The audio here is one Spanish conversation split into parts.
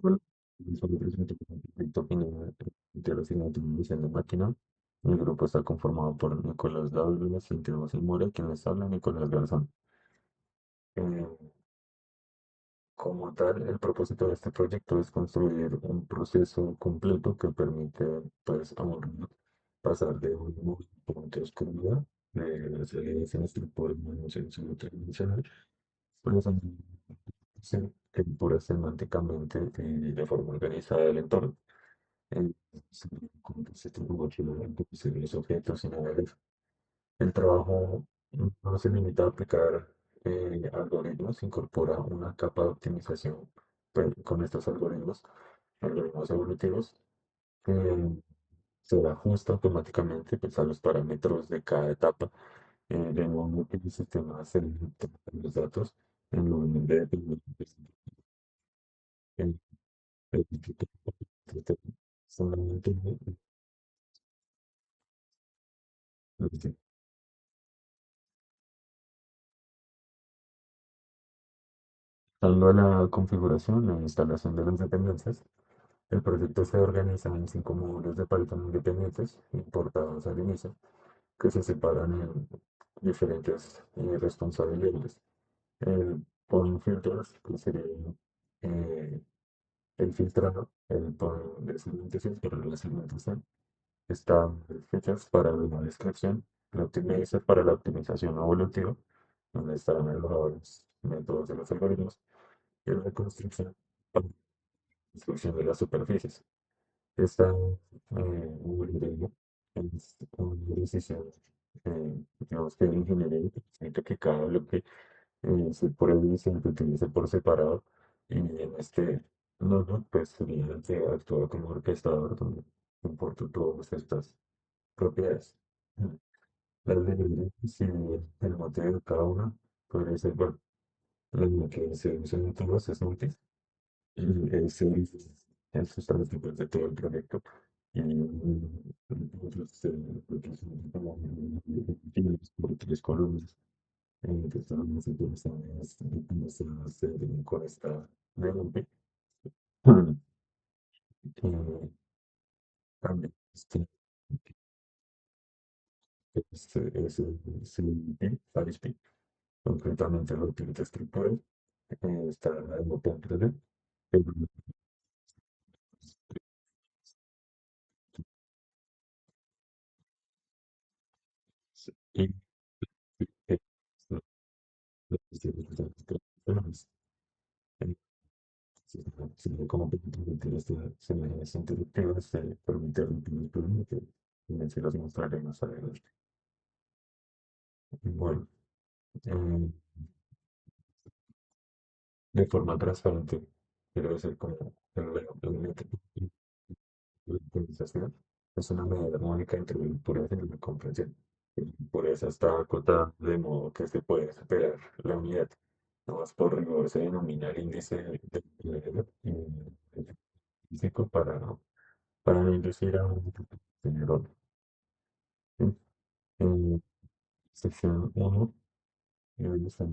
Bueno, solo presento un proyecto final de la simulación de máquina. Mi grupo está conformado por Nicolás Dávila, Santiago Zamora, quien les habla, Nicolás Garzón. Eh, Como tal, el propósito de este proyecto es construir un proceso completo que permite, pues, a uno pasar de un punto de oscuridad, de las redes en estructura en su tridimensional, pues, a un proceso que depura semánticamente y de forma organizada el entorno. En como se tuvo que introducir los objetos y modelos. El trabajo no se limita a aplicar algoritmos, incorpora una capa de optimización con estos algoritmos evolutivos, que se ajusta automáticamente pues, a los parámetros de cada etapa, de modo que el sistema se limita a los datos en lugar de depender en el solamente dando a la configuración e instalación de las dependencias. El proyecto se organiza en 5 módulos de Python independientes, importados al inicio, que se separan en diferentes responsabilidades. El point filters, que sería eh, el filtrado, el point de segmentación, para la segmentación. Está el features para la descripción, el optimizer para la optimización evolutiva, donde estarán los métodos de los algoritmos, y la reconstrucción para la construcción de las superficies. Esta algoritmo es una decisión, digamos que de ingeniería, que significa que cada bloque se pruebe y se utilice por separado, y en este nodo, pues sería el que actúa como orquestador, donde importa todas estas propiedades. Las librerías y el motivo de cada una podría ser, bueno, lo que se usa en todos es Multis, y el sustantivo pues, de todo el proyecto. Y nosotros, lo que hacemos como tienes por 3 columnas, que estamos interesados con esta de golpe. También es el PIB, concretamente los pins estructural, está el botón 3D, y como permitir semejanzas interactivas, permite repetir que se los mostraré más adelante. Bueno, eh, de forma transparente, quiero decir como el método de optimización es una medida armónica entre la pureza y la comprensión. Por eso está acotada de modo que se puede superar la unidad. No más por rigor se denomina el índice físico para no inducir a un error. ¿Sí? En sección 1 están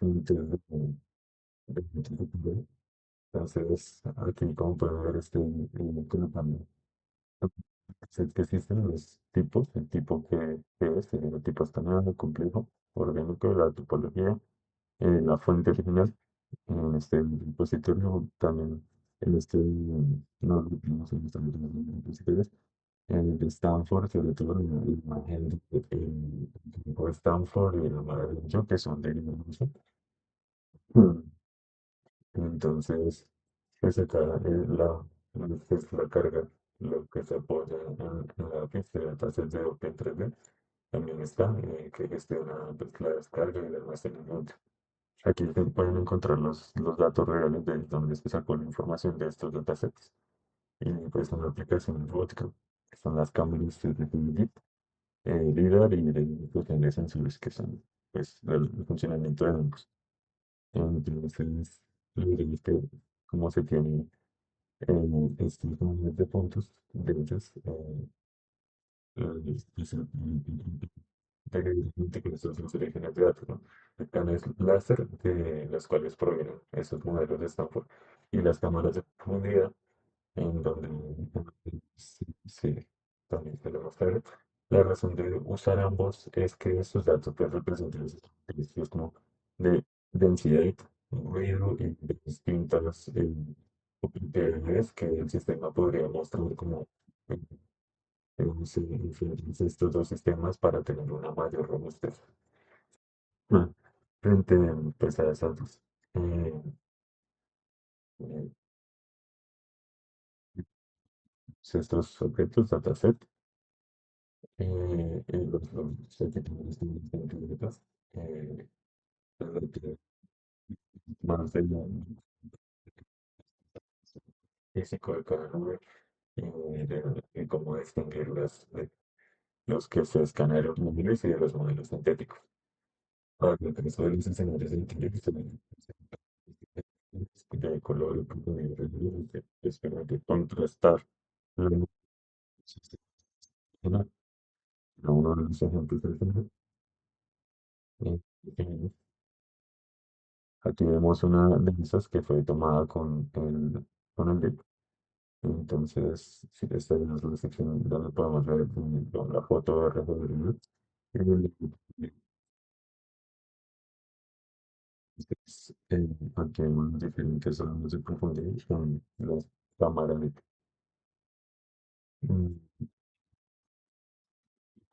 límites de multiplicidad. Entonces, aquí como pueden ver, estoy colocando que existen los tipos, el tipo que es, el tipo estándar, complejo, orgánico, la topología, la fuente original, en este repositorio también, en este, no no sé, están los repositorios, el de Stanford, sobre todo la imagen del grupo de Stanford y el amarillo, que son de Linux. Entonces, pues acá lo que es la carga, lo que se apoya en la pista de datasets de Open3D, también está, que gestiona pues, la descarga y el almacenamiento. Aquí se pueden encontrar los datos reales de donde se sacó la información de estos datasets. Y pues una aplicación robótica, que son las cámaras de LIDAR LIDAR y de cuestión de sensores, que son pues el funcionamiento de ambos. Entonces, lo ideal que como se tiene estos números de puntos, de ellos, directamente con estos sensores de datos, ¿no? Canales láser de los cuales provienen esos modelos de Stanford. y las cámaras de profundidad, en donde sí, sí, también se lo mostraron. La razón de usar ambos es que estos datos pueden representar esas características como de densidad, ruido y de distintas propiedades que el sistema podría mostrar como diferentes estos dos sistemas para tener una mayor robustez. Ah, frente pues, a esas dos. Eh, eh, estos objetos, dataset, los equipos científicos, eh, lo que más de físico de cada nube y cómo distinguir los que se escanean los móviles y de los modelos sintéticos. Ahora, en el caso de los escenarios de inteligencia de color y profundidad de luz, es permite contrastar la luz solar. Uno de los ejemplos del ejemplo. Eh, eh, Aquí vemos una de esas que fue tomada con el DIP. Entonces, si esta es la sección donde podemos ver la foto de referencia. Aquí vemos diferentes zonas de profundidad con las cámaras. Mm,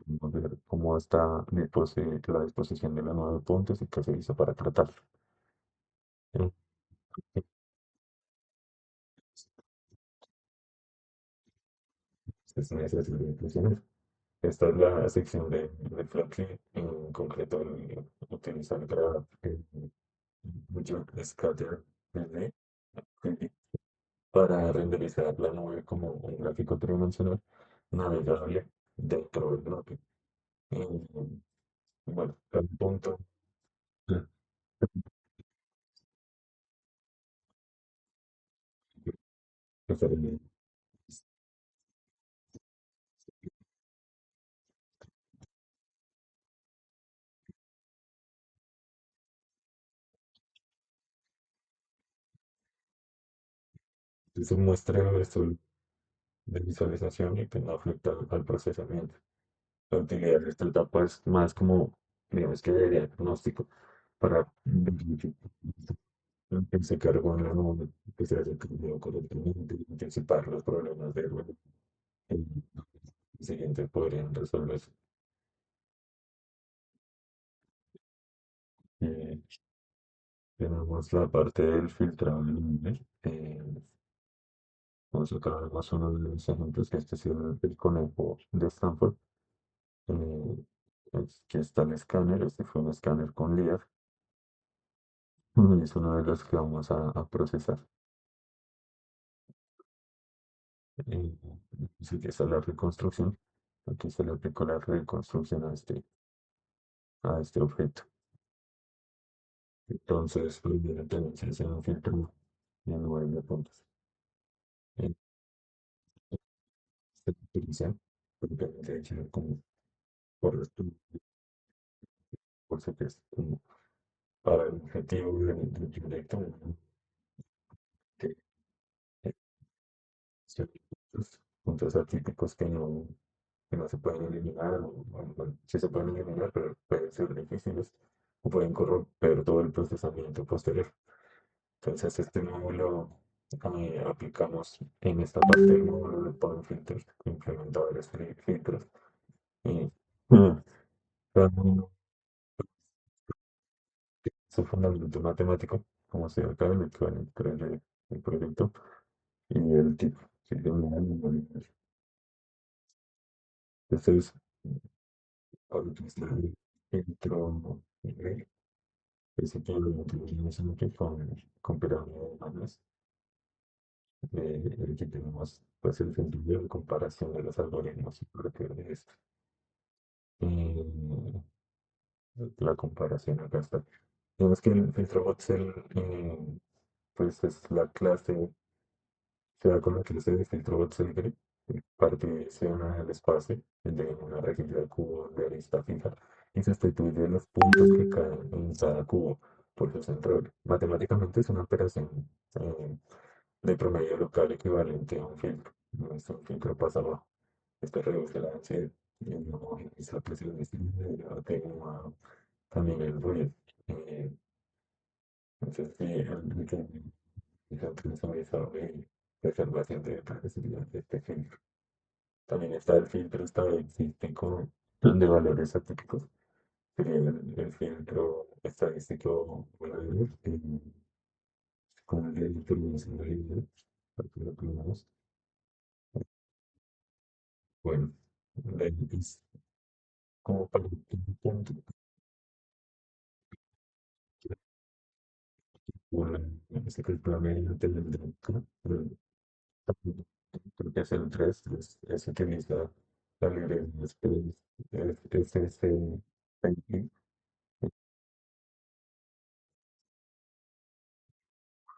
Vamos a ver cómo está la disposición de los 9 puntos y qué se hizo para tratarlo. Eh, Es necesario impresionar. Esta es la sección de Flockly, en concreto utilizar Graph, Budget Scatter 3D, para renderizar la nube como un gráfico tridimensional navegable dentro del bloque. Eh, bueno, el punto que es un muestreo de visualización y que no afecta al procesamiento. La utilidad de esta etapa es más como, digamos que de diagnóstico para verificar que se cargó en la nube, que se haya cargado correctamente, anticipar los problemas de ruido. El siguiente podrían resolverse. Eh, Tenemos la parte del filtrado de nube. Vamos a ver más uno de los ejemplos, que este es el conejo de Stanford. Eh, Aquí está el escáner, este fue un escáner con LIDAR, y es uno de los que vamos a procesar. Eh, Así que esta es la reconstrucción. Aquí se le aplicó la reconstrucción a este objeto. Entonces, primero tenemos que hacer un filtro de 9 puntos. Eh, Se utiliza propiamente dicho como por, por supuesto, como para el objetivo del proyecto, ¿no? Que ciertos puntos atípicos que no se pueden eliminar, o, bueno, sí se pueden eliminar, pero pueden ser difíciles o pueden corromper todo el procesamiento posterior. Entonces, este módulo aplicamos en esta parte del módulo de Point Filters, que implementa varios filtros. Y cada uno tiene su fundamento matemático, como se ve acá, el equivalente del proyecto y el tipo. Sí, de un módulo. Entonces, ahorita está el filtro nivel, ese que lo utilizamos siempre con pirámide de manos. Aquí tenemos pues el sentido de comparación de los algoritmos y por qué de esto. Eh, la comparación acá está. Vemos que el filtro voxel pues es la clase, se da con la clase de filtro voxel grid, particiona el espacio de una rejilla de cubo de arista fija y sustituye los puntos que caen en cada cubo por su centro. Matemáticamente es una operación de promedio local equivalente a un filtro. Nuestro filtro pasa abajo. Este reduce la ansiedad y no es la presión de atenúa también el ruido. Eh, entonces, sí, el utilizado de preservación de agresividad de este filtro. También está el filtro estadístico de valores atípicos. Sería el filtro estadístico valor, con el de determinación de límites, para que lo tengamos. Bueno, de ahí es como para un punto, una, este que el promedio del delta, creo que es el 3 es utiliza la librería SSCI,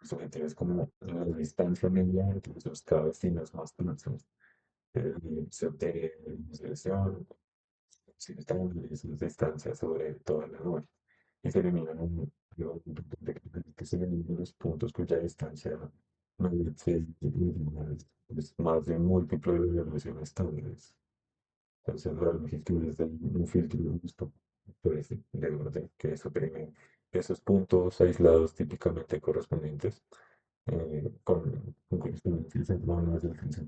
eso que tienes como la distancia media entre sus cada destinos más próximos. Se obtiene la selección, se establece sus distancias sobre toda la nube y se eliminan que se eliminan los puntos cuya distancia mayor es más de un múltiplo de la relación estándares. Entonces, la longitud es de un filtro justo, pues, de orden que suprime esos puntos aislados típicamente correspondientes con correspondencias hermanas del filtro,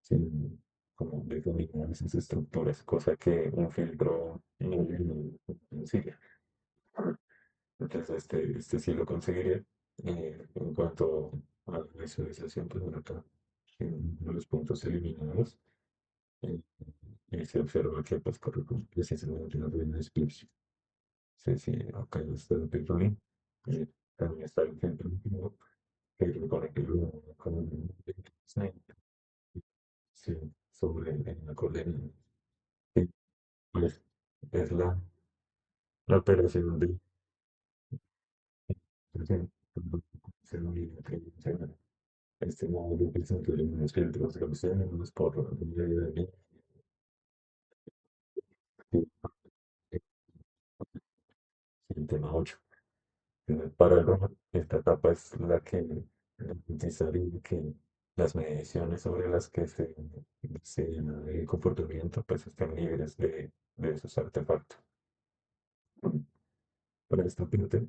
sin como determinar esas estructuras, cosa que un filtro no consigue. Entonces, este sí lo conseguiría. En cuanto a la visualización, pues bueno, acá en los puntos eliminados eh, y se observa que pues corre con precisamente una rueda de especie. Sí, sí, acá está el Bitcoin. Eh, también está el centro último, que con el que lo con el sí, sobre en la coordenada. Sí, pues, es la operación de se denomina tridimensional. Este módulo presenta los filtros gaussianos por el tema 8. Para el robot, esta etapa es la que garantizaría que las mediciones sobre las que se llena el comportamiento pues estén libres de esos artefactos. Para esta parte,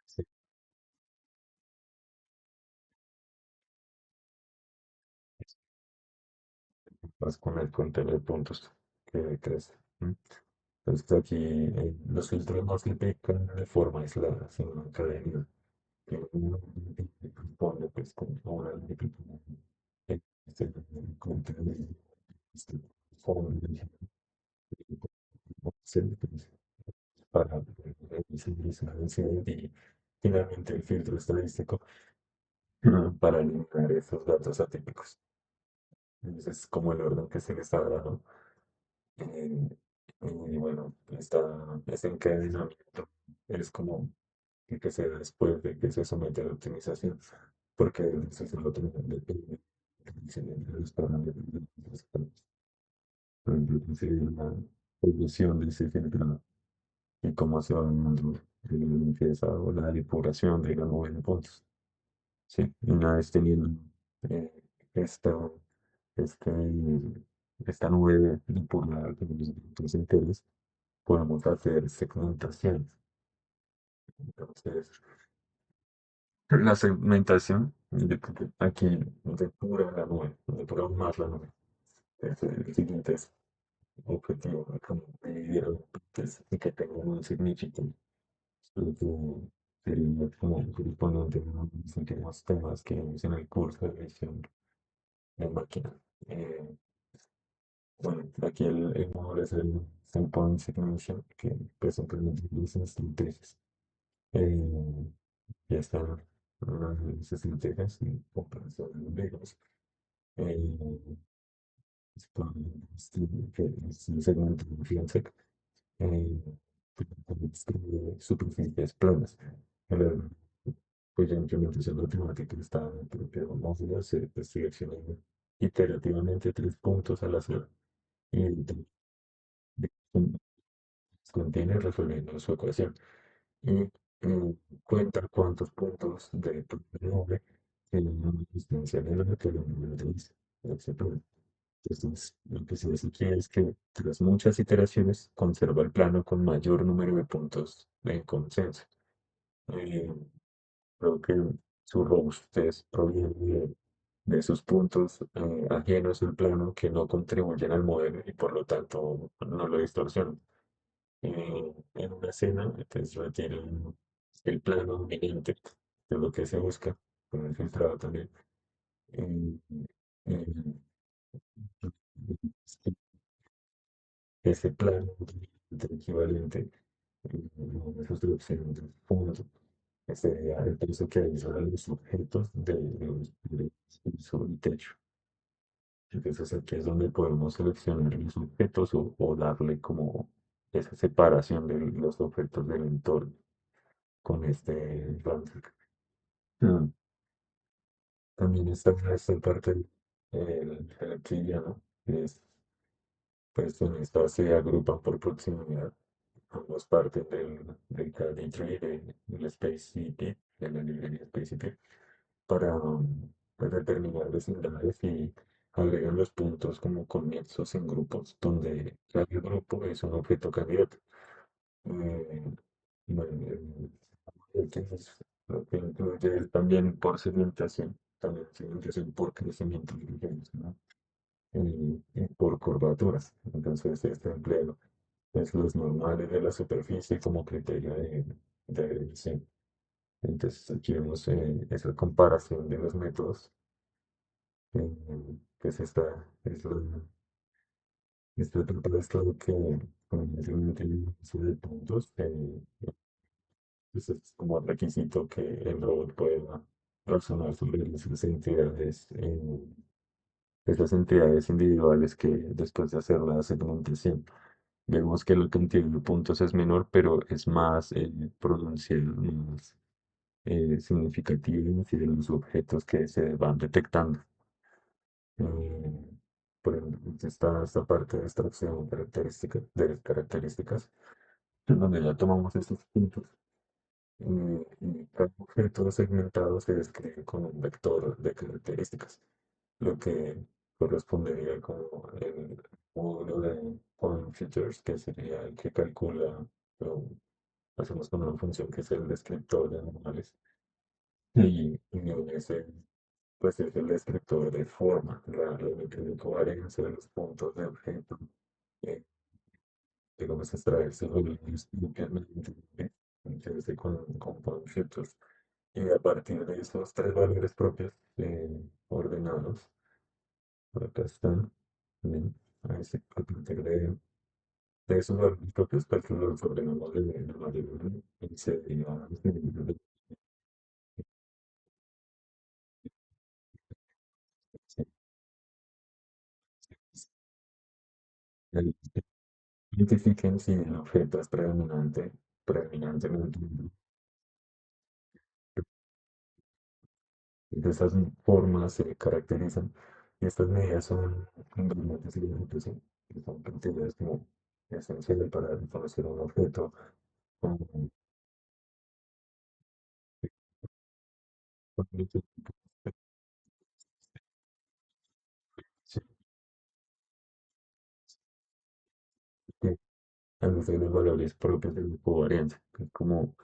sí, vas con el conteo de puntos que crece. Entonces aquí los filtros no se aplican de forma aislada, sino en cadena. Que uno responde pues con una este, contenido, este, forma de para visibilizar la ansiedad y finalmente el filtro estadístico para eliminar esos datos atípicos. Entonces es como el orden que se le está dando. eh, y bueno, este encadenamiento es como el que se da después de que se somete a la optimización, porque eso es lo que depende de los parámetros de los sistemas. Entonces, sería la evolución de ese filtro y cómo se va dando la limpieza o la depuración de la nube de puntos. Sí, y una vez teniendo eh, esta, este, esta nube depurada con los puntos enteros, podemos hacer segmentación. Entonces, la segmentación, aquí depura la nube, depura aún más la nube. Es el siguiente objetivo, como dividir a partes y que tengan un significado. Lo que sería como correspondiente a los últimos temas que vimos en el curso de edición de máquina. Eh, bueno, aquí el módulo es el Endpoint Segmentation, que pues simplemente utiliza estrategias. Eh, ya están las estrategias y comparación de los libros. Eh, que es un segmento de Fianzec, eh, que describe superficies planas. El, pues la implementación matemática está en el propio módulo, se selecciona iterativamente 3 puntos al azar y contiene resolviendo su ecuación. Y cuenta cuántos puntos de tu nube existencial en la que la humanidad dice, etcétera. Entonces, lo que se dice aquí es que tras muchas iteraciones conserva el plano con mayor número de puntos en consenso. Eh, Creo que su robustez proviene de esos puntos ajenos al plano que no contribuyen al modelo y por lo tanto no lo distorsionan. En una escena, entonces retiran el plano dominante, que es lo que se busca con el filtrado también. Eh, eh, Ese plano dominante equivalente, una sustracción del fondo, que sería el peso que hay sobre los objetos de los sobre el techo. Entonces aquí es donde podemos seleccionar los objetos o darle como esa separación de los objetos del entorno con este Runtick. Mm. También está esta parte el euclidiano, que es, pues en esta se agrupan por proximidad. Ambos parten del KD3, del Space EP, de la librería Space EP, para pues, determinar vecindades y agregan los puntos como conexos en grupos, donde cada grupo es un objeto candidato. Eh, bueno, entonces, lo que incluye es también por segmentación, también segmentación por crecimiento de regiones, ¿no? Y por curvaturas. Entonces, este empleo es los normales de la superficie como criterio de división. Entonces, aquí vemos esa comparación de los métodos, que es esta propuesta de que con el uso de puntos, pues es como requisito que el robot pueda razonar sobre esas entidades individuales que después de hacer la segmentación. Vemos que la cantidad de puntos es menor, pero es más pronunciada, más significativa de los objetos que se van detectando. Eh, por ejemplo, está esta parte de extracción de características, en donde ya tomamos estos puntos y cada objeto segmentado se describe con un vector de características, lo que correspondería como el módulo de point features, que sería el que calcula, lo hacemos con una función que es el descriptor de animales, y en ese, pues es el descriptor de forma, la unidad de covariancia de los puntos de objeto, eh, digamos, extraerse los líneas limpiamente, entonces con point features. Y a partir de esos tres valores propios ordenados, por acá están, bien, ahí sí, a partir de esos valores propios, pues los ordenamos de mayor y se deriva el- identifiquen si el objeto es predominantemente. De esas formas se caracterizan y estas medidas son ingredientes de la nutrición, que son criterios como esenciales para reconocer un objeto. Como, sí, que al de los valores propios del covarianza, que es como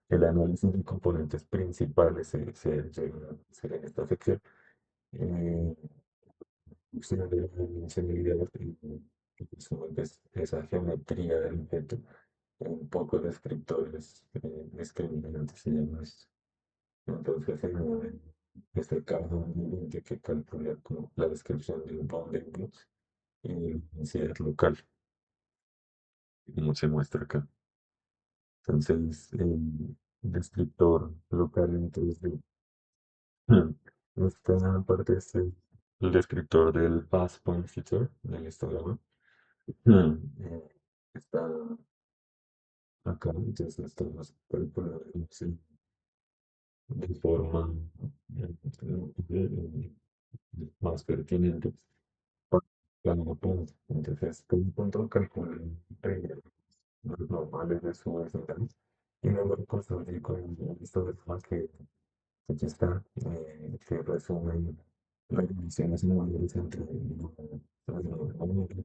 el análisis de componentes principales se llega a hacer en esta sección. Eh, Usted de la dimensionalidad y pues, esa geometría del objeto en pocos descriptores discriminantes se llama esto. Entonces, este caso ambiente que calcula como la descripción de un bounding box y la densidad local, como se muestra acá. Entonces, el descriptor local en 3D. Esta parte es el descriptor del path point feature del histograma. Eh, Está acá, entonces estamos calculando de forma más pertinente para cada punto. Entonces, cada punto calcula los normales de su vecindario y luego construye con estos demás que Aquí está, que resumen las divisiones móviles entre el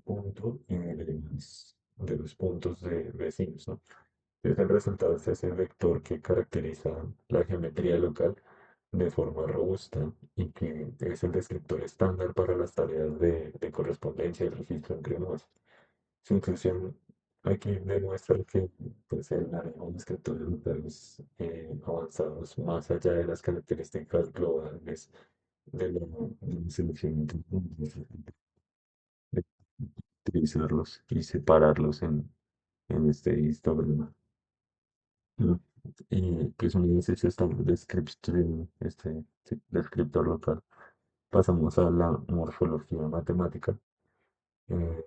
punto y de los puntos de vecinos, ¿no? Es el resultado es ese vector que caracteriza la geometría local de forma robusta y que es el descriptor estándar para las tareas de correspondencia y registro entre nodos. Su inclusión aquí demuestra que pues, el manejo de escritores locales avanzados más allá de las características globales de la selección de utilizarlos y separarlos en este histograma. ¿No? Y pues una vez hecho esta descripción, sí, descriptor local, pasamos a la morfología matemática. Eh,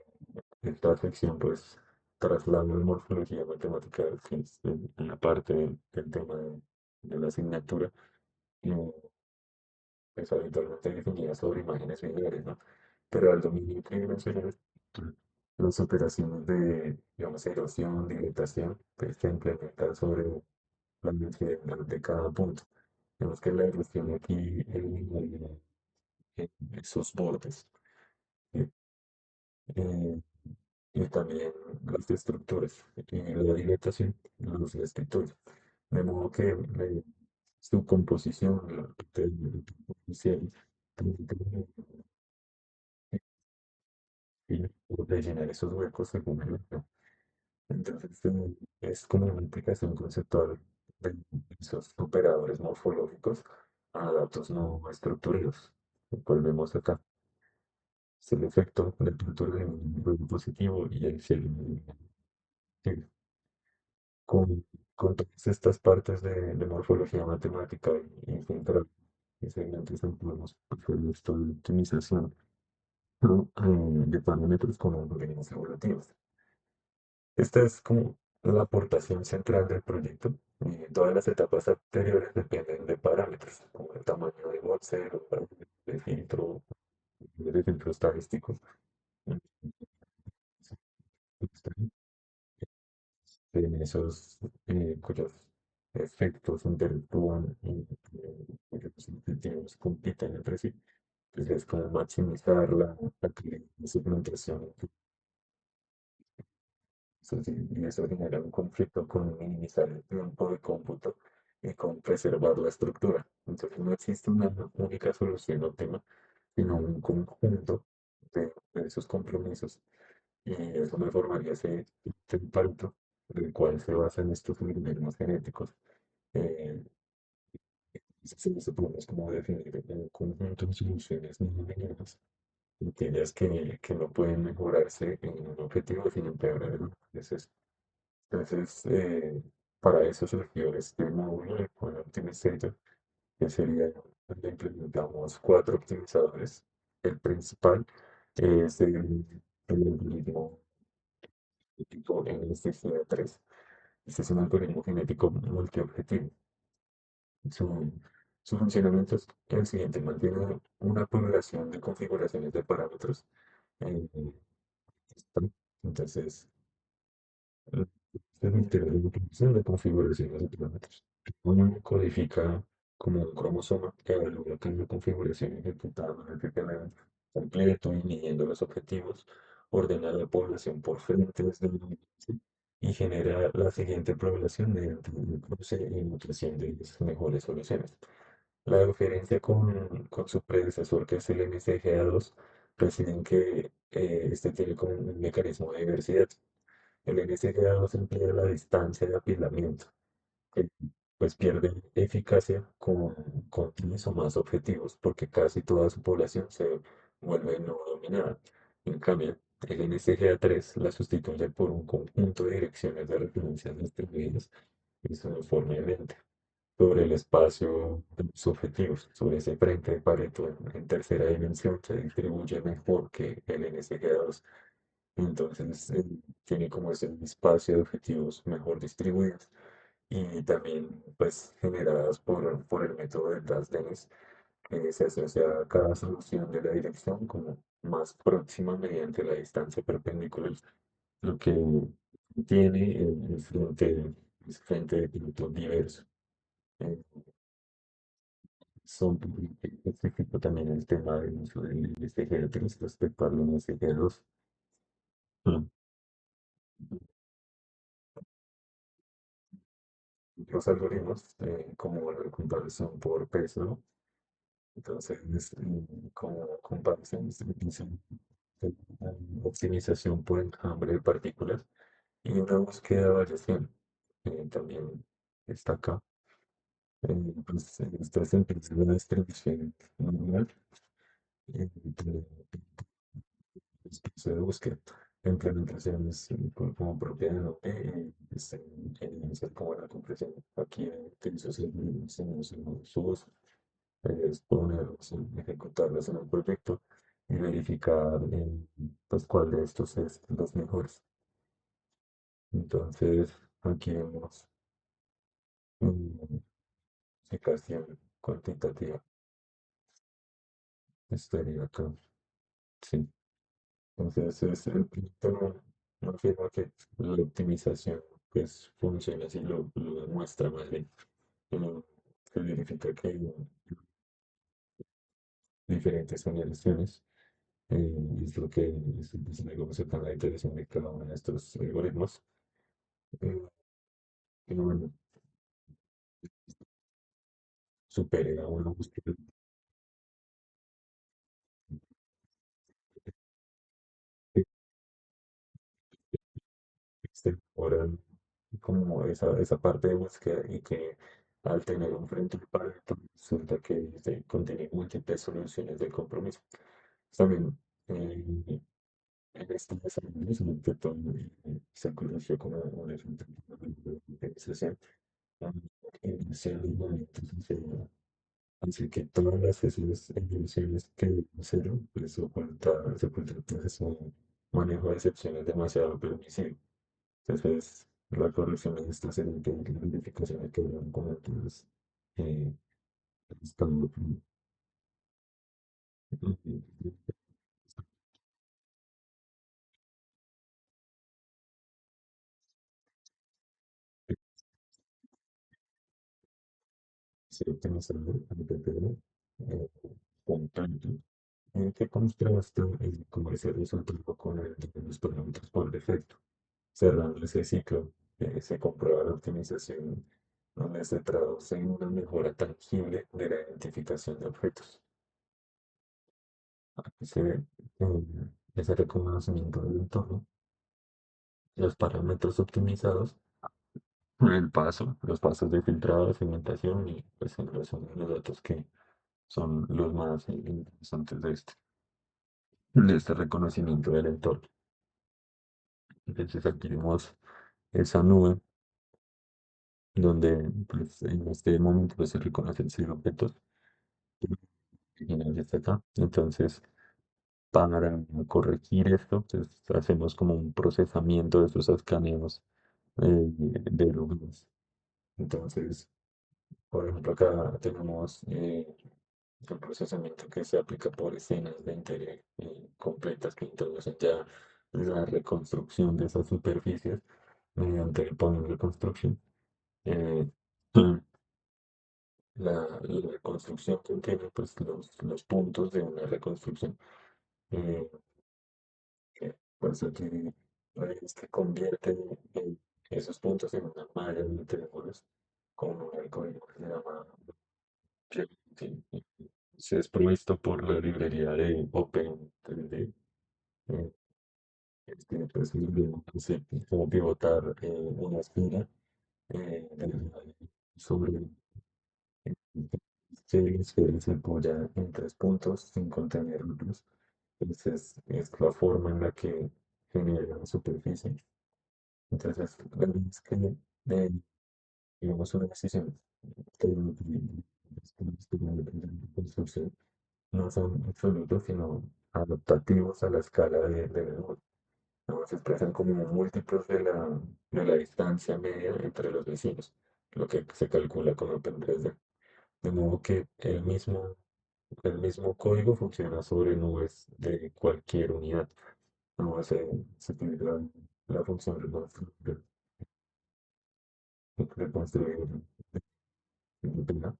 Esta sección pues traslada la morfología matemática que es en la parte del tema de la asignatura, y pues habitualmente definida sobre imágenes lineares, ¿no? Pero al dominio tridimensional, las operaciones de, digamos, erosión, dilatación, pues se implementan sobre la densidad de cada punto. Vemos que la erosión aquí elimina esos bordes. ¿Sí? Eh, y también las estructuras y la dilatación los destituye. De modo que su composición, la parte superficial, y rellenar esos huecos según el ejemplo. Entonces, es como una implicación conceptual de esos operadores morfológicos a datos no estructurados. Lo cual vemos acá. Es el efecto del punto de ruido positivo y el cielo negativo. Con todas estas partes de morfología matemática y central y segmentos podemos hacer esto de optimización, ¿no? De parámetros con algoritmos evolutivos. Esta es como la aportación central del proyecto. Y todas las etapas anteriores dependen de parámetros, como el tamaño de Boltzer, de filtro estadístico. En esos cuyos efectos interactúan y cuyos objetivos compiten entre sí. Entonces es como maximizar la calidad de segmentación. Y eso genera un conflicto con minimizar el tiempo de cómputo y con preservar la estructura. Entonces no existe una única solución al tema, sino un conjunto de esos compromisos. Y eso me formaría ese impacto del cual se basan estos algoritmos genéticos. Eh, se podemos como definir un conjunto de soluciones no lineales, aquellas que no pueden mejorarse en un objetivo sin empeorar el otro. Entonces, para eso surgió este módulo de Code Optimizator, que sería donde implementamos cuatro optimizadores. El principal es el algoritmo genético NSG3. Este es un algoritmo genético multiobjetivo. Su, su funcionamiento es el siguiente: mantiene una población de configuraciones de parámetros. eh, entonces, permite la reproducción de configuraciones de parámetros. Uno codifica como un cromosoma que evalúa cada configuración ejecutada en el PPM completo y midiendo los objetivos, ordena la población por frentes de y genera la siguiente población mediante el cruce y mutación de las mejores soluciones. La diferencia con su predecesor, que es el MSGA2, reside en que este tiene como un mecanismo de diversidad. El NSGA2 emplea la distancia de apilamiento, que pues pierde eficacia con 3 o más objetivos, porque casi toda su población se vuelve no dominada. En cambio, el NSGA3 la sustituye por un conjunto de direcciones de referencia distribuidas uniformemente sobre el espacio de los objetivos, sobre ese frente de Pareto en tercera dimensión, se distribuye mejor que el NSGA2. Entonces, tiene como ese espacio de objetivos mejor distribuidos y también pues generadas por el método de Transdennis, que se asocia a cada solución de la dirección como más próxima mediante la distancia perpendicular, lo que tiene el frente de piloto diverso. Eh, son específico también el tema del uso del SG3 respecto al SG2. Mm. Los algoritmos, como la comparación por peso, entonces, como comparación, dicen, eh, optimización por enjambre de partículas y una búsqueda de variación. También está acá. Pues, esta es entonces una distribución normal entre espacio de búsqueda. La implementaciones como propiedad de OP, inicial como la compresión. Aquí utilizo su uso, es ponerlos, ejecutarlos en un proyecto y verificar pues, cuál de estos es los mejores. Entonces, aquí vemos aplicación cuantitativa. Estaría acá. Sí. Entonces, el proyecto no afirma que la optimización pues funciona así, lo demuestra más bien. Uno se verifica que hay diferentes generaciones y es lo que es luego se la iteración de cada uno de estos algoritmos. Eh, y bueno, supere a una búsqueda ahora como esa parte de búsqueda y que al tener un frente para resulta que contiene múltiples soluciones de compromiso. También en este desarrollo se intentó, se conoció como un ejemplo de organización, iniciar los movimientos hacia así que todas esas evoluciones que deben cero, pues se oculta el proceso de manejo de excepciones demasiado permisivo. Entonces, la corrección de esta serie de identificaciones que eran como todas eh, estando se optimizando el PPD con tanto que contrasta el comercial resultado con el de los parámetros por defecto. Cerrando ese ciclo, se comprueba la optimización donde se traduce en una mejora tangible de la identificación de objetos. Aquí se ve ese reconocimiento del entorno, los parámetros optimizados, los pasos de filtrado, segmentación y pues en resumen los datos que son los más interesantes de este reconocimiento del entorno. Entonces aquí vemos esa nube donde pues, en este momento pues, se reconocen 100 objetos originales acá. Entonces, para corregir esto, pues, hacemos como un procesamiento de esos escaneos de lugares. Entonces, por ejemplo, acá tenemos el procesamiento que se aplica por escenas de interior completas que introducen ya la reconstrucción de esas superficies mediante el plano de reconstrucción. Eh, la reconstrucción contiene pues, los puntos de una reconstrucción. eh, pues aquí es que convierte esos puntos en una malla de triángulos con un algoritmo que se llama Geometry. Se es provisto por la librería de Open3D. eh, este, pues, hace como pivotar una espina sobre se apoya en tres puntos sin contener otros. Entonces es la forma en la que genera la superficie. Entonces, la verdad es que digamos una decisión que de construcción no son absolutos, sino adaptativos a la escala de negocio. ¿No? Se expresan como múltiplos de la distancia media entre los vecinos, lo que se calcula con Open3D. De modo que el mismo código funciona sobre nubes de cualquier unidad. No se utiliza la función reconstruir, ¿verdad?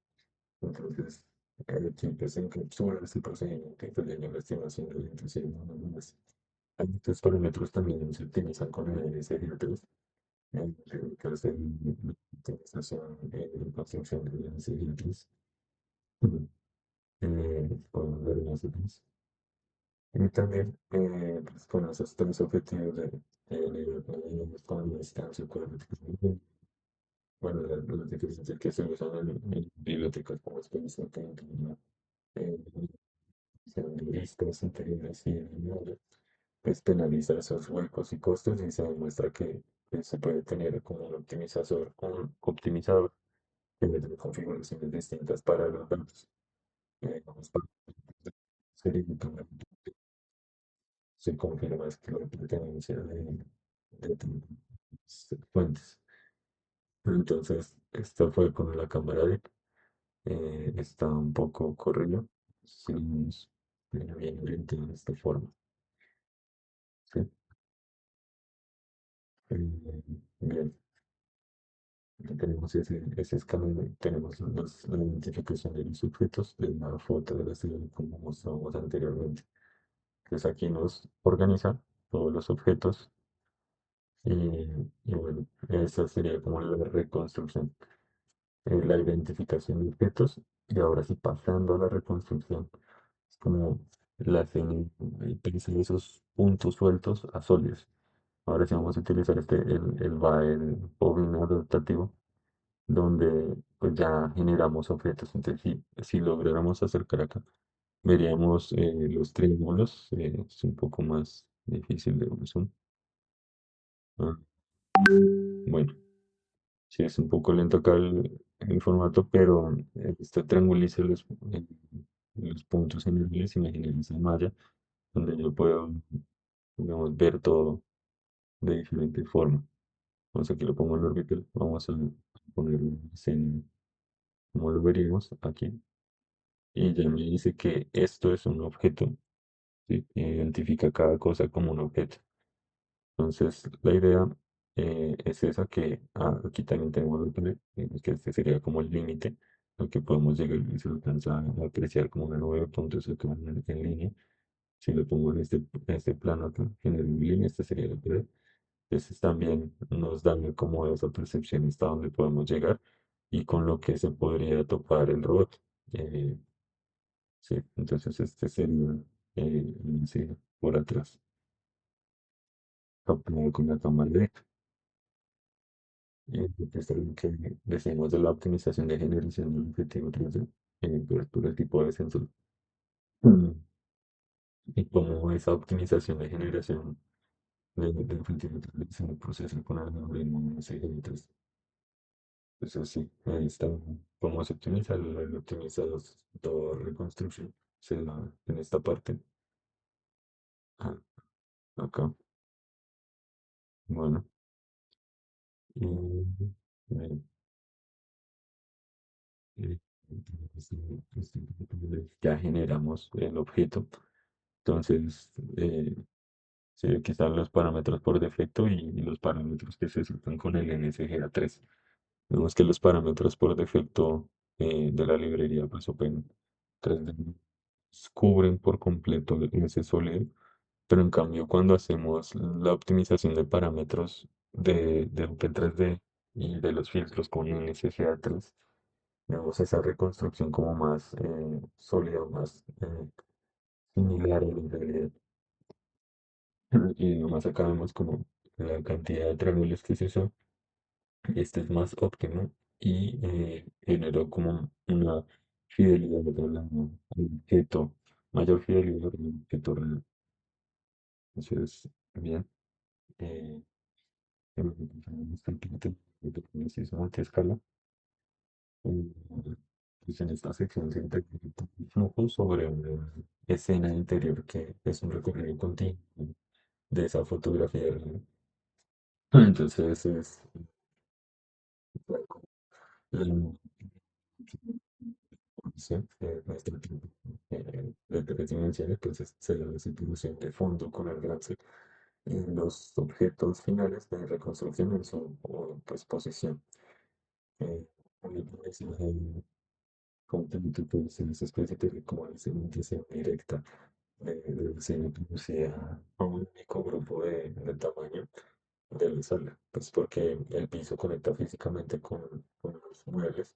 Entonces, Aquí pues encapsula este procedimiento y pues le llama estimación de orientación. ¿No? Más. Hay otros parámetros también se utilizan con el NSG3, que es la utilización en construcción de NSG3. Podemos ver en ese. Y también, pues, con esos tres objetivos de libertad, con distancia, bueno, las diferencias que se usan en bibliotecas como Space eh, sean de listas interiores y lineales, pues penaliza esos huecos y costos y se demuestra que se puede tener como un optimizador que le dé configuraciones distintas para los datos. Vamos para serie se confirma es que la pertenencia de fuentes. Entonces, esto fue con la cámara de está un poco corrido. Si lo vemos bien orientado de esta forma. ¿Sí? Bien, aquí tenemos ese escáner, tenemos la identificación de los objetos de la foto de la ciudad como mostramos anteriormente. Entonces aquí nos organiza todos los objetos y bueno, esa sería como la reconstrucción, la identificación de objetos y ahora sí pasando a la reconstrucción. Es como pensar esos puntos sueltos a sólidos. Ahora sí vamos a utilizar el bobbin adaptativo, donde pues ya generamos objetos. Entonces, si lográramos acercar acá, veríamos los triángulos. Es un poco más difícil de ver zoom. Ah, bueno, sí es un poco lento acá el formato, pero este trianguliza los puntos en el y me genera esa malla donde yo puedo, digamos, ver todo de diferente forma. Entonces aquí lo pongo en orbital, vamos a ponerlo en como lo veríamos aquí. Y ya me dice que esto es un objeto, ¿sí? Identifica cada cosa como un objeto. Entonces la idea es esa que aquí también tenemos lo que este sería como el límite al que podemos llegar y se alcanza a apreciar como una nube de puntos acá en línea. Si lo pongo en este plano acá, en el línea, este sería el pared. Entonces también nos dan como esa percepción hasta dónde podemos llegar y con lo que se podría topar el robot. Eh, sí, entonces este sería sí, por atrás, capturado con la cámara directa. Y esto es lo que decimos de la optimización de generación del objetivo 3D, por el tipo de sensor. Mm. Y como esa optimización de generación del objetivo 3D se procesa con el algoritmo CGI3. Eso sí, ahí está cómo se optimiza el optimizado toda reconstrucción. En esta parte, ah, acá, bueno, y, eh, eh, este- ya generamos el objeto. Entonces, sí, aquí están los parámetros por defecto y los parámetros que se acercan con el NSGA3. Vemos que los parámetros por defecto de la librería pues Open 3D cubren por completo ese sólido, pero en cambio cuando hacemos la optimización de parámetros de Open 3D y de los filtros con NSGA3, vemos esa reconstrucción como más sólida, más similar a la realidad. Y nomás acá vemos como la cantidad de triángulos que se usó. Este es más óptimo y generó como una fidelidad al objeto, mayor fidelidad al objeto real. Entonces, bien. Eh, análisis multiescala. Pues en esta sección se integra un flujo sobre una escena interior que es un recorrido continuo de esa fotografía real. Entonces es la información nuestra de tres dimensiones, pues se da esa ilusión de fondo con el gran C. Y los objetos finales de reconstrucción en su pues, posición. Eh, como también tú puedes en esa especie de como de cimentación directa de diseño producida a un único grupo de tamaño de la sala, pues porque el piso conecta físicamente con los muebles.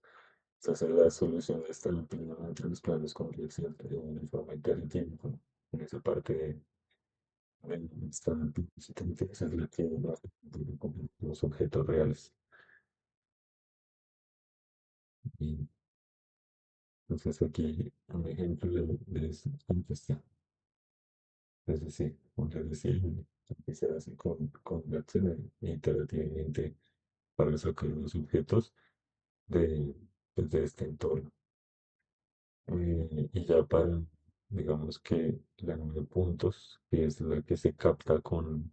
Entonces la solución está empleada entre los planos con dirección de forma iterativa, ¿no? En esa parte de esta inteligencia es la que hace con los objetos reales. Y entonces aquí un ejemplo de esto, aquí está. Es decir, como les decía, aquí se hace con la acción iterativamente para sacar los objetos de, pues, de este entorno. Y ya para, digamos que la nube de puntos, que es la que se capta con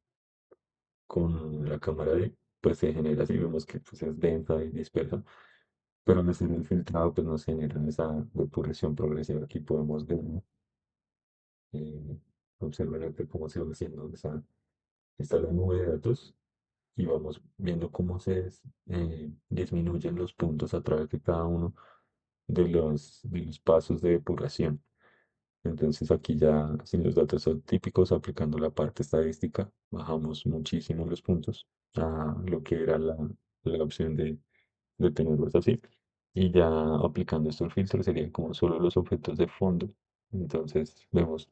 la cámara de, pues se genera así, vemos que pues, es densa y dispersa, pero al hacer el filtrado pues nos genera esa depuración progresiva. Aquí podemos ver, ¿no? Eh, observar acá cómo se va haciendo esa, está la nube de datos y vamos viendo cómo disminuyen los puntos a través de cada uno de los pasos de depuración. Entonces aquí ya sin los datos son típicos, aplicando la parte estadística, bajamos muchísimo los puntos a lo que era la opción de tenerlos así. Y ya aplicando estos filtros serían como solo los objetos de fondo. Entonces vemos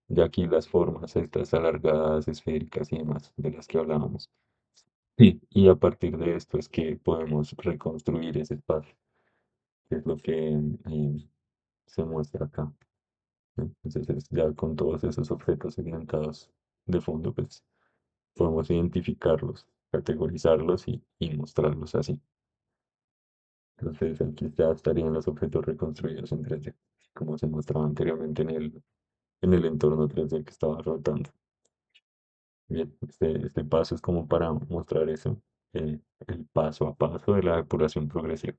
ya aquí las formas, estas alargadas, esféricas y demás de las que hablábamos. Sí, y a partir de esto es que podemos reconstruir ese espacio, que es lo que se muestra acá. ¿No? Entonces, ya con todos esos objetos segmentados de fondo, pues podemos identificarlos, categorizarlos y mostrarlos así. Entonces, aquí ya estarían los objetos reconstruidos en 3D, como se mostraba anteriormente en el entorno 3D que estaba rotando. Bien, este paso es como para mostrar eso, el paso a paso de la depuración progresiva.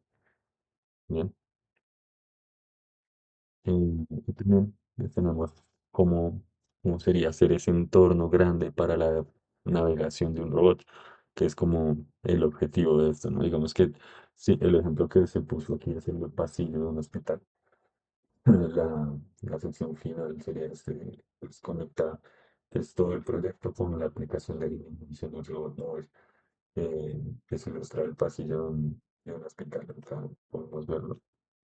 Bien. Y también tenemos cómo, cómo sería hacer ese entorno grande para la navegación de un robot, que es como el objetivo de esto, ¿no? Digamos que sí, el ejemplo que se puso aquí es el pasillo de un hospital. La sección final sería este, pues, conectar pues, todo el proyecto con la aplicación de iluminación del robot móvil, que se ilustra el pasillo de un hospital. Acá podemos verlo.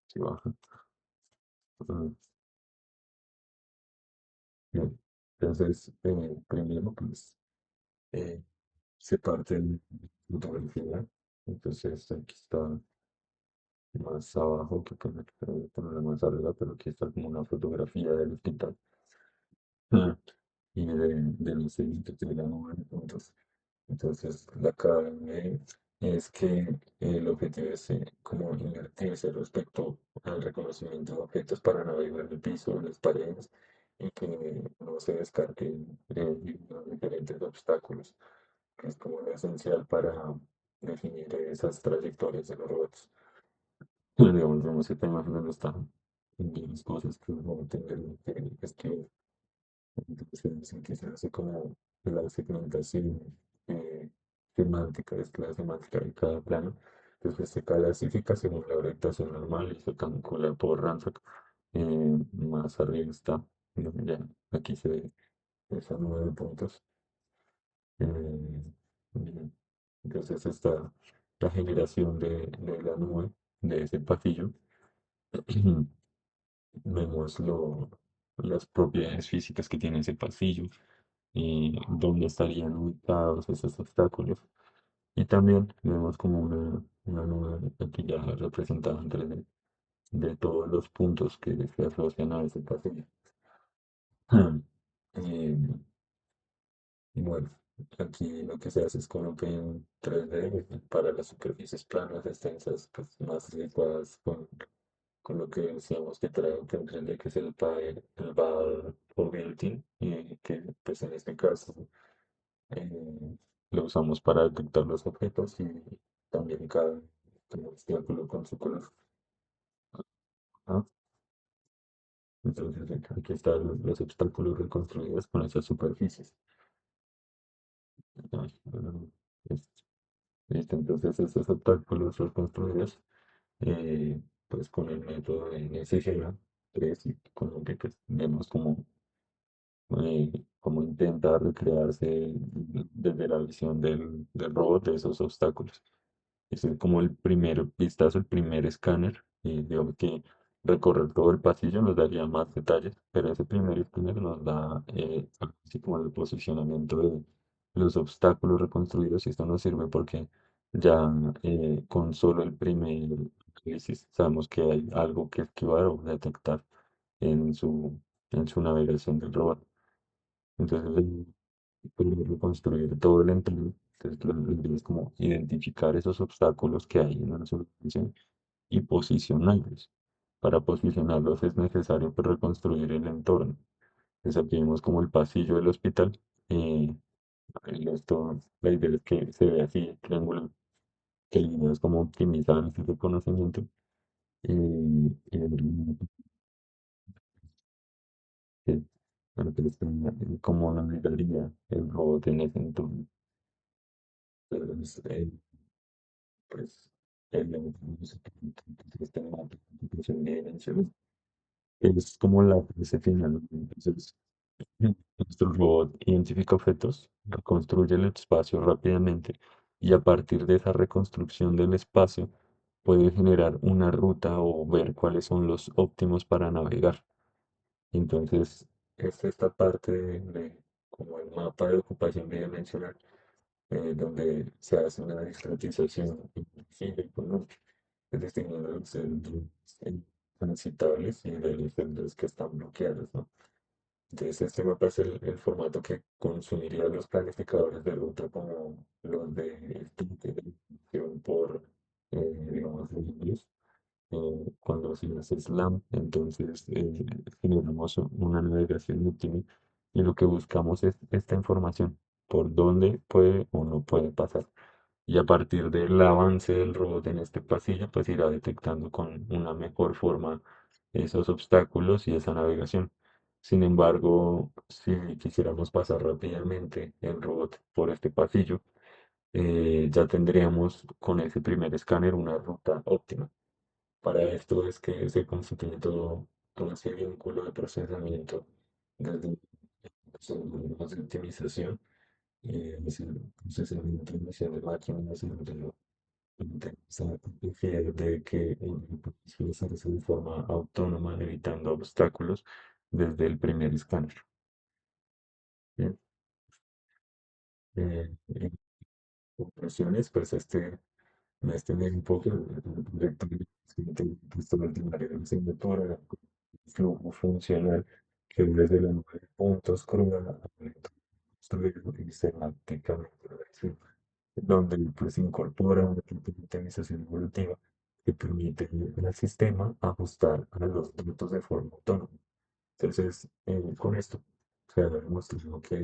Si baja. Ujú. Bien. Entonces, primero, pues, eh, se parte en fotografía. Entonces, aquí está más abajo, que ponerla más arriba, pero aquí está como una fotografía del hospital. Ah, y de los edificios de la nube de puntos. Entonces, la clave es que el objetivo es como invertirse respecto al reconocimiento de objetos para navegar el piso, las paredes y que no se descarten los diferentes obstáculos, que es como lo esencial para definir esas trayectorias de los robots. Digamos, vemos que imagen no está en las cosas que uno va a tener que escribir. Entonces, aquí se hace como la segmentación eh, semántica, es la semántica de cada plano. Después se clasifica según la orientación normal y se calcula por Ransack. Más arriba está, ¿no? Ya aquí se ve esa 9 puntos. Bien. Entonces está la generación de la nube de ese pasillo. Vemos las propiedades físicas que tiene ese pasillo y dónde estarían ubicados esos obstáculos. Y también vemos como una nube aquí ya representada en 3D de todos los puntos que se asocian a ese pasillo. Y, y bueno, aquí lo que se hace es como que en 3D para las superficies planas, extensas, pues más licuadas con lo que decíamos que trae un 3D, que es el BAL o built-in, y que pues en este caso lo usamos para detectar los objetos y también cada obstáculo con su color. ¿Ah? Entonces aquí están los obstáculos reconstruidos con esas superficies. Ah, bueno, es- listo. Entonces esos obstáculos reconstruidos pues con el método de NSGA 3 y con lo que pues, vemos como intenta recrearse desde la visión del robot de esos obstáculos. Ese es como el primer vistazo, el primer escáner. Y digamos que recorrer todo el pasillo nos daría más detalles, pero ese primer escáner nos da así como el posicionamiento de los obstáculos reconstruidos y esto nos sirve porque ya con solo el primer análisis sabemos que hay algo que esquivar o detectar en en su navegación del robot. Entonces, poder reconstruir todo el entorno. Entonces, la idea es como identificar esos obstáculos que hay en una solución y posicionarlos. Para posicionarlos es necesario pues, reconstruir el entorno. Entonces, aquí vemos como el pasillo del hospital. eh, la idea es que se vea así, triángulo, que la idea es como optimizar ese reconocimiento. Y eh, bueno, pues, cómo navegaría el robot en ese entorno. Entonces, pues el sistema de multiplicación de dimensiones es como la fase final, ¿no? Entonces, nuestro robot identifica objetos, reconstruye el espacio rápidamente y a partir de esa reconstrucción del espacio puede generar una ruta o ver cuáles son los óptimos para navegar. Entonces, es esta parte de como el mapa de ocupación bidimensional donde se hace una estratización visible con luz, distinguiendo los celdas transitables y de los celdas que están bloqueadas, ¿no? Entonces, este mapa es el formato que consumiría los planificadores de ruta como los de distribución por, digamos, ejemplos. Cuando se hace SLAM, entonces generamos una navegación óptima y lo que buscamos es esta información, por dónde puede o no puede pasar. Y a partir del avance del robot en este pasillo, pues irá detectando con una mejor forma esos obstáculos y esa navegación. Sin embargo, si quisiéramos pasar rápidamente el robot por este pasillo, ya tendríamos con ese primer escáner una ruta óptima. Para esto es que se constituye todo ese vínculo de procesamiento desde los algoritmos de optimización y el procesamiento de de máquinas y de esa capacidad de que puede hacerse de forma autónoma evitando obstáculos desde el primer escáner. Bien, en conclusiones, pues me extendí un poco el proyecto de historia ordinaria de la asignatura, flujo funcional que desde la nube de puntos cruda a construido y semánticamente regresivo, donde pues incorpora una optimización evolutiva que permite al sistema ajustar a los datos de forma autónoma. Entonces, con esto se ha demostrado que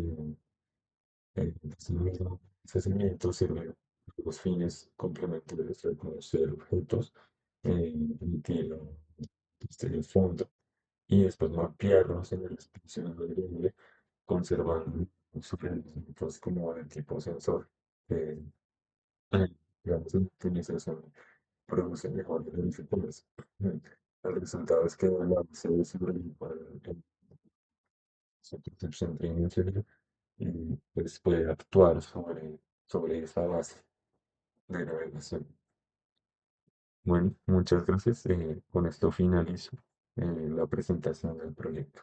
ese mismo procesamiento sirve a los fines complementarios de reconocer objetos, emitir el fondo y después mapearlos en el espacio variable, conservando sus elementos como de tipo sensor. Eh, digamos, la optimización produce mejores verificaciones. El resultado es que la base de su percepción tridimensional y pues puede actuar sobre esa base de navegación. Bueno, muchas gracias. Con esto finalizo la presentación del proyecto.